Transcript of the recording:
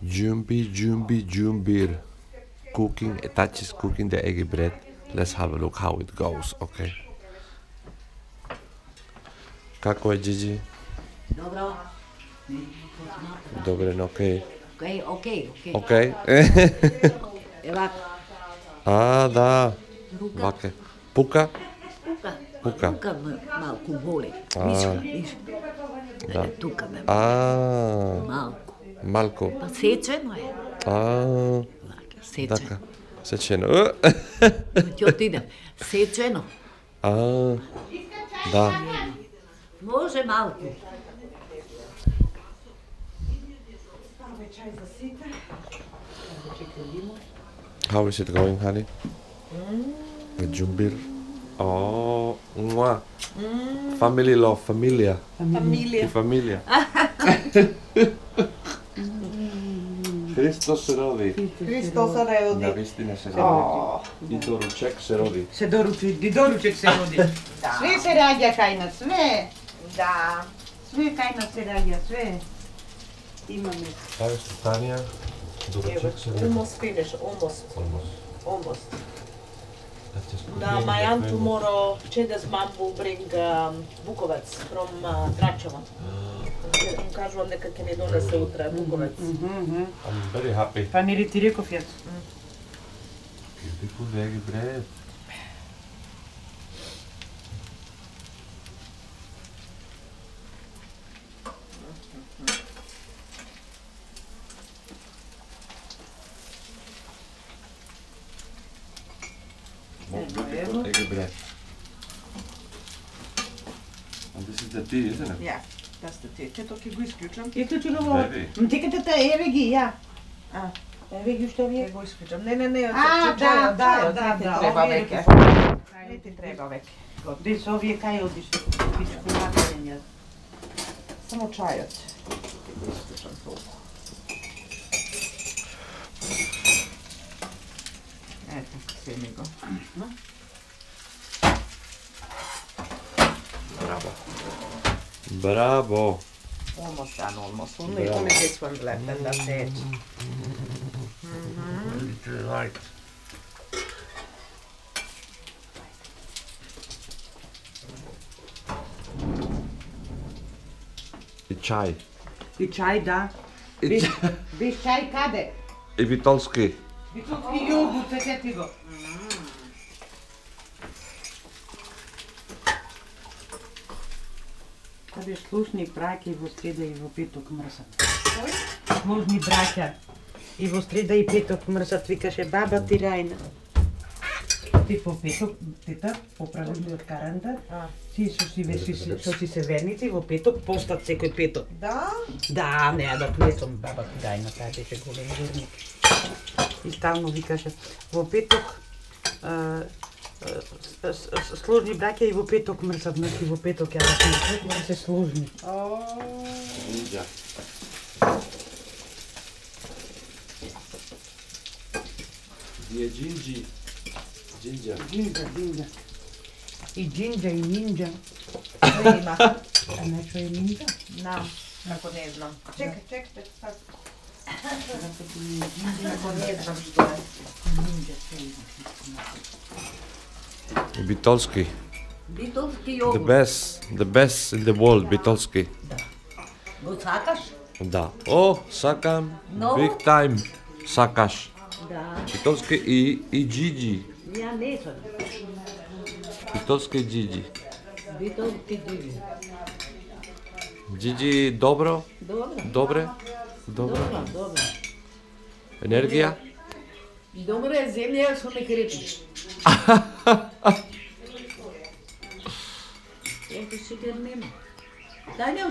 Jumbir. Cooking, Itachi is cooking the eggy bread. Let's have a look how it goes, okay? Kako je, Gigi? Dobro. Dobre, no okej. Okej. Evo. A, da. Ruka. Vake. Puka? Puka me malko boli. Viška. Da. Tuka me A, malko. malko. Pa sečeno je. A, Sečeno. daka. Sečeno. Ti otidem. Sečeno. A, da. Može malko. How is it going, honey? With Jumbir? Oh, mwah. Family love, familia. Familia. Christos se rodi. Hristos se rodi. Na vistine se rodi. I doruček se rodi. Doruček se rodi. Sve se rađa kaj na sve. Da. Sve kaj na se rađa, sve. Imаме. Kaj je Tanja? Doruček se rodi. Almost finished, almost. Almost. Now my aunt tomorrow, Cheda's mom will bring bukovac from Dračevo. Kažu vam neka mi donese utra bukovac. I'm very happy. Pa нели ти реков јас. Beautiful veggie bread. More beautiful eggie bread. And this is the tea, isn't it? Ја, да сте ти. Чето ќе го исклучам. Исклучено во. Baby. Текате та еве ги, ја. Еве ги што ви? Ќе го исклучам. Не, Да, треба овие веќе. Не ти треба веќе. Дес овие кај одиш? Пичко наменење. Само чајот. Ќе го исклучам толку. Ето, се ми го. Bravo. Bravo. Almost done, almost. Only this one left and that's it. Right. I čaj. И чај, да. Биш чај каде? I Vitolski. Витолски јогурт, сетете го. Каде слушни браќа и во среда и во петок мрсат. Слушни браќа и во среда и петок мрсат, викаше баба ти Рајна. Ти по петок, тета, поправили од каранда, ти со си се верници во петок, постат секој петок. Да? Да, не, не сум баба ти Рајна, таа беше голем верник. И стално викаше, во петок сложни браќа и во петок мрсат, значи во петок ја да се сложни. Ninja. Gdje je Gingy? Ginja. Џинџа. И џинџа и нинџа. Не има. А нешто е нинџа? Знам, ако не знам. Чекај, sad. Ако не знам што е. Нинџа се Vitolski. Битолски The јогурт. the best in the world, Vitolski. Го сакаш? Da. Oh, sakam. No. Big time. Sakaš. Да. Vitolski i Gigi. Ја не сум. Vitolski i Gigi. Битолски диви. Gigi dobro? Добро. Dobre? Добро. Energija? Добро е земја со ме крепи. Ето сега нема. Дај не